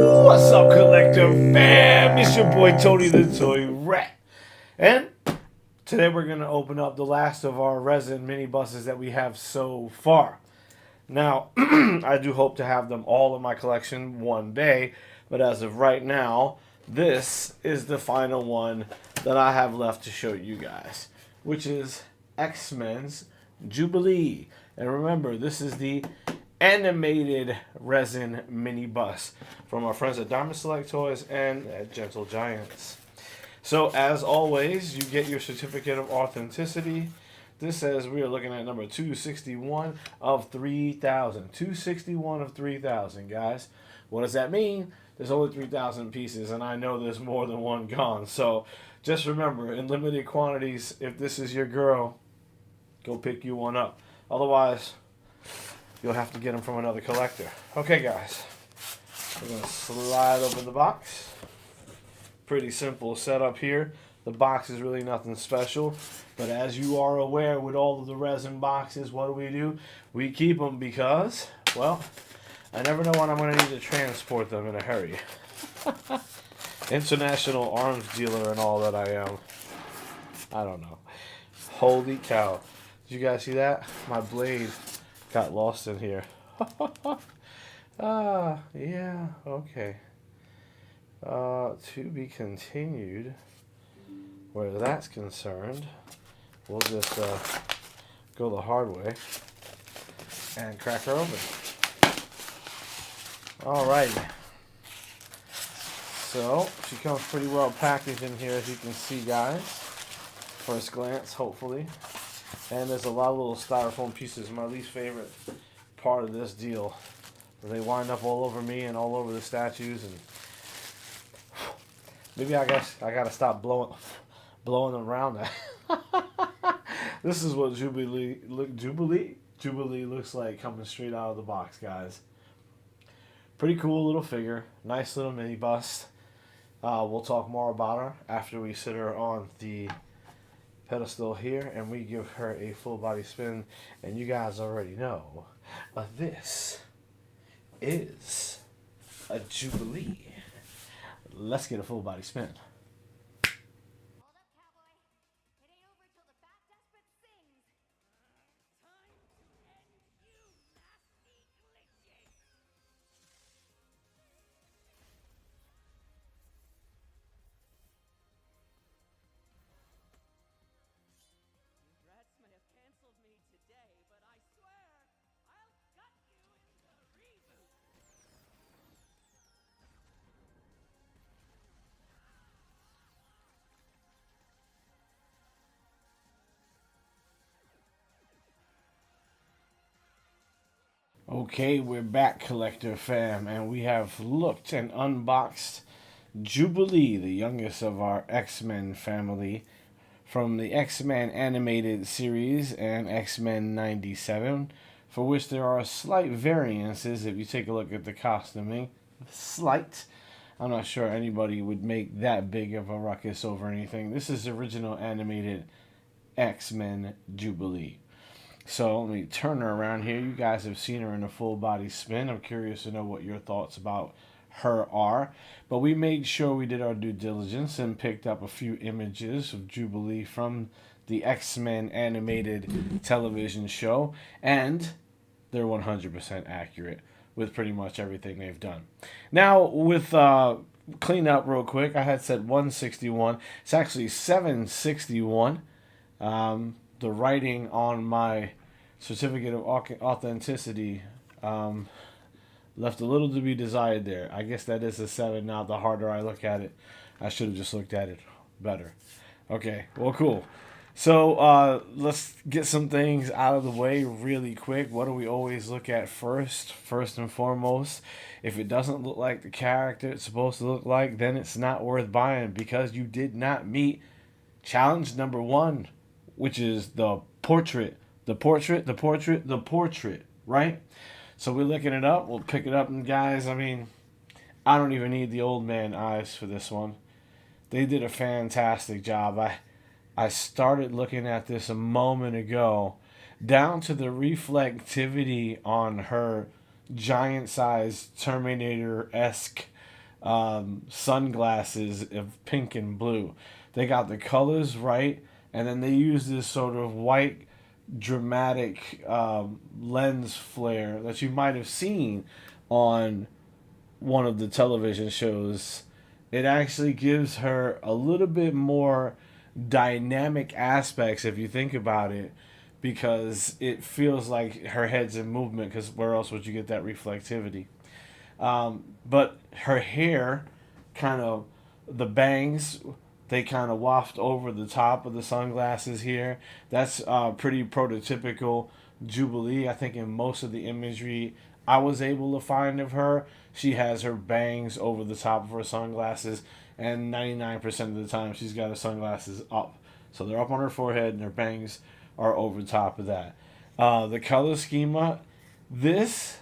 What's up, collector fam? It's your boy Tony the Toy Rat. And today we're going to open up the last of our resin mini buses that we have so far. Now, I do hope to have them all in my collection one day, but as of right now, this is the final one that I have left to show you guys, which is X-Men's Jubilee. And remember, this is the animated resin mini bus from our friends at Diamond Select Toys and at Gentle Giants. So as always, you get your certificate of authenticity. This says we are looking at number 261 of 3,000. 261 of 3,000, guys. What does that mean? There's only 3,000 pieces, and I know there's more than one gone. So just remember, in limited quantities, if this is your girl, go pick you one up. Otherwise, you'll have to get them from another collector. Okay, guys. We're going to slide open the box. Pretty simple setup here. The box is really nothing special. But as you are aware, with all of the resin boxes, what do? We keep them because, well, I never know when I'm going to need to transport them in a hurry. International arms dealer and all that I am. I don't know. Holy cow. Did you guys see that? My blade got lost in here. Yeah, okay. To be continued. Where that's concerned, we'll just go the hard way and crack her open. Alright. So, she comes pretty well packaged in here, as you can see, guys. First glance, hopefully. And there's a lot of little styrofoam pieces. My least favorite part of this deal. They wind up all over me and all over the statues, and maybe I guess I gotta stop blowing them around. This is what Jubilee looks like coming straight out of the box, guys. Pretty cool little figure, nice little mini bust. We'll talk more about her after we sit her on the pedestal here and we give her a full body spin. And you guys already know, this is a Jubilee. Let's get a full body spin. Okay, we're back, collector fam, and we have looked and unboxed Jubilee, the youngest of our X-Men family, from the X-Men animated series and X-Men 97, for which there are slight variances if you take a look at the costuming. Slight. I'm not sure anybody would make that big of a ruckus over anything. This is the original animated X-Men Jubilee. So let me turn her around here. You guys have seen her in a full body spin. I'm curious to know what your thoughts about her are. But we made sure we did our due diligence and picked up a few images of Jubilee from the X-Men animated television show. And they're 100% accurate with pretty much everything they've done. Now, with clean up real quick, I had said 161. It's actually 761. The writing on my certificate of authenticity left a little to be desired there. I guess that is a 7 now. The harder I look at it, I should have just looked at it better. Okay, well, cool. So let's get some things out of the way really quick. What do we always look at first? First and foremost, if it doesn't look like the character it's supposed to look like, then it's not worth buying because you did not meet challenge number 1, which is the portrait, right? So we're looking it up. We'll pick it up, and guys, I mean, I don't even need the old man eyes for this one. They did a fantastic job. I started looking at this a moment ago, down to the reflectivity on her giant-sized Terminator-esque sunglasses of pink and blue. They got the colors right, and then they use this sort of white dramatic lens flare that you might have seen on one of the television shows. It actually gives her a little bit more dynamic aspects if you think about it, because it feels like her head's in movement, because where else would you get that reflectivity? But her hair, kind of, the bangs, they kind of waft over the top of the sunglasses here. That's pretty prototypical Jubilee. I think in most of the imagery I was able to find of her, she has her bangs over the top of her sunglasses, and 99% of the time she's got her sunglasses up. So they're up on her forehead, and her bangs are over top of that. The color schema, this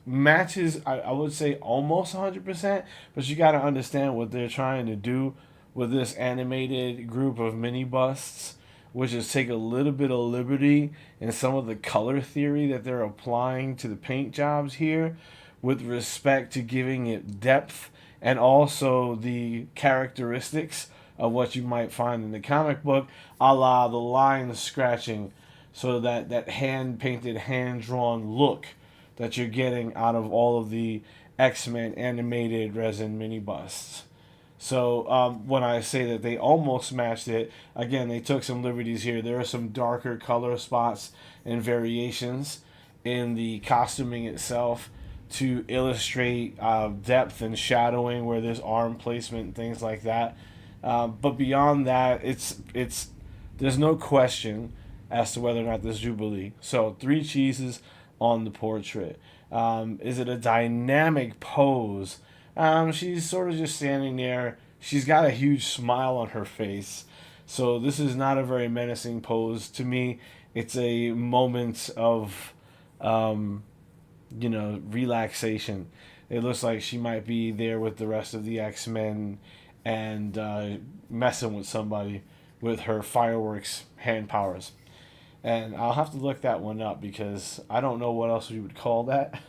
matches, I would say, almost 100%, but you got to understand what they're trying to do with this animated group of mini busts, which is take a little bit of liberty in some of the color theory that they're applying to the paint jobs here, with respect to giving it depth and also the characteristics of what you might find in the comic book, a la the line scratching, so that hand painted, hand drawn look that you're getting out of all of the X-Men animated resin mini busts. So when I say that they almost matched it, again, they took some liberties here. There are some darker color spots and variations in the costuming itself to illustrate depth and shadowing where there's arm placement and things like that. But beyond that, it's there's no question as to whether or not this Jubilee. So 3 cheeses on the portrait. Is it a dynamic pose? She's sort of just standing there. She's got a huge smile on her face. So this is not a very menacing pose. To me, it's a moment of, relaxation. It looks like she might be there with the rest of the X-Men and messing with somebody with her fireworks hand powers. And I'll have to look that one up because I don't know what else we would call that.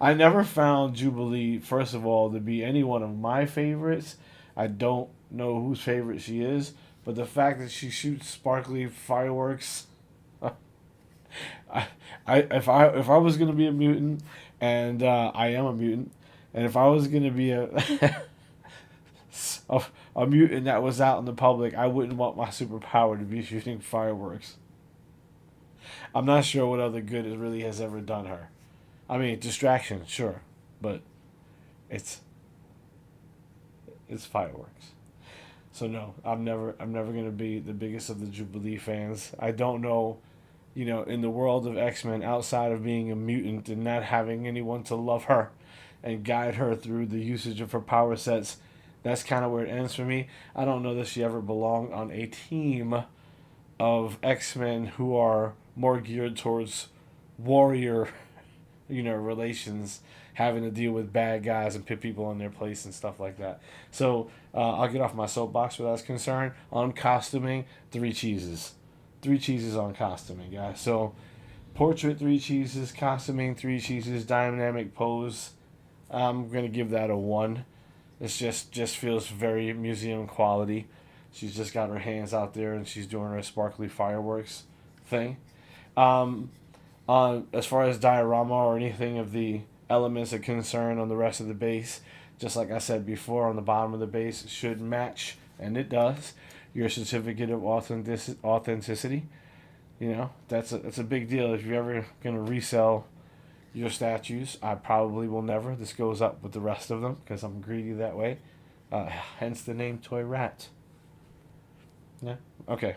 I never found Jubilee, first of all, to be any one of my favorites. I don't know whose favorite she is, but the fact that she shoots sparkly fireworks, I, if I was gonna be a mutant, and I am a mutant, and if I was gonna be a, a mutant that was out in the public, I wouldn't want my superpower to be shooting fireworks. I'm not sure what other good it really has ever done her. I mean, distraction, sure, but it's it's fireworks. So no, I'm never gonna be the biggest of the Jubilee fans. I don't know, in the world of X-Men, outside of being a mutant and not having anyone to love her and guide her through the usage of her power sets, that's kind of where it ends for me. I don't know that she ever belonged on a team of X-Men who are more geared towards warrior, relations, having to deal with bad guys and put people in their place and stuff like that. So I'll get off my soapbox where that's concerned. On costuming, 3 cheeses. 3 cheeses on costuming, guys. So portrait, 3 cheeses, costuming, 3 cheeses, dynamic pose. I'm gonna give that a 1. It's just feels very museum quality. She's just got her hands out there and she's doing her sparkly fireworks thing. Um, as far as diorama or anything of the elements of concern on the rest of the base, just like I said before, on the bottom of the base, it should match, and it does, your certificate of authenticity. That's a big deal if you're ever gonna resell your statues. I probably will never. This goes up with the rest of them because I'm greedy that way. Hence the name Toy Rat. Yeah. Okay.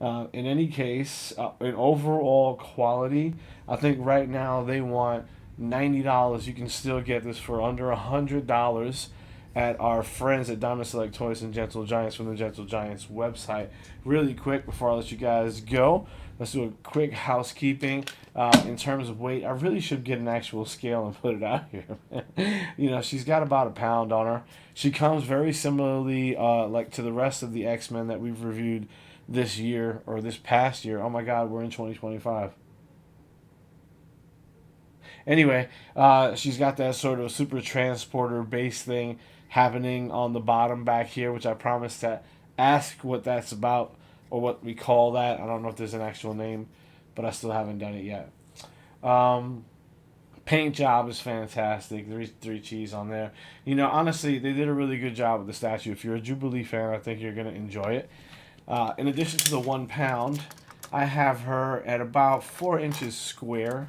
In any case, in overall quality, I think right now they want $90. You can still get this for under $100 at our friends at Diamond Select Toys and Gentle Giants from the Gentle Giants website. Really quick before I let you guys go, let's do a quick housekeeping. In terms of weight, I really should get an actual scale and put it out here. She's got about a pound on her. She comes very similarly, like to the rest of the X-Men that we've reviewed this year or this past year. Oh my God, we're in 2025. Anyway, she's got that sort of super transporter base thing happening on the bottom back here, which I promised to ask what that's about or what we call that. I don't know if there's an actual name, but I still haven't done it yet. Um, Paint job is fantastic. Three cheese on there. You know, honestly, they did a really good job with the statue. If you're a Jubilee fan, I think you're gonna enjoy it. In addition to the 1 pound, I have her at about 4 inches square.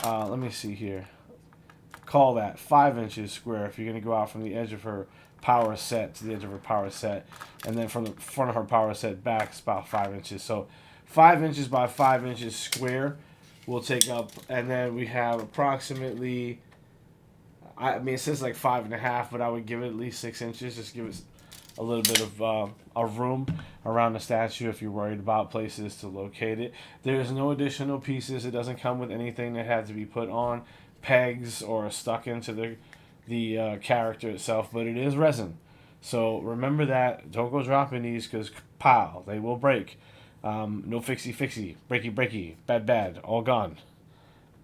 Let me see here. Call that 5 inches square if you're going to go out from the edge of her power set to the edge of her power set. And then from the front of her power set back, it's about 5 inches. So 5 inches by 5 inches square will take up. And then we have approximately, I mean, it says like 5.5, but I would give it at least 6 inches. Just give it a little bit of room around the statue if you're worried about places to locate it. There's no additional pieces. It doesn't come with anything that had to be put on pegs or stuck into the character itself, but it is resin. So remember that. Don't go dropping these because pow, they will break. No fixie, breaky, bad, all gone.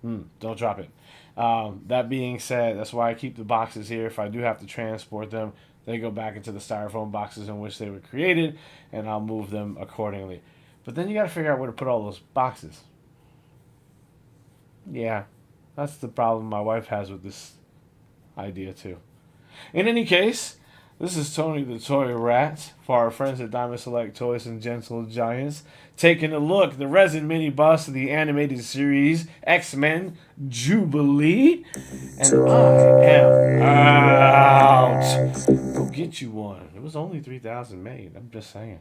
Don't drop it. That being said, that's why I keep the boxes here. If I do have to transport them, they go back into the styrofoam boxes in which they were created, and I'll move them accordingly. But then you got to figure out where to put all those boxes. Yeah, that's the problem my wife has with this idea too. In any case, this is Tony the Toy Rat for our friends at Diamond Select Toys and Gentle Giants, taking a look at the resin mini bust of the animated series X-Men Jubilee, and I am out. Go get you one. It was only 3,000 made. I'm just saying.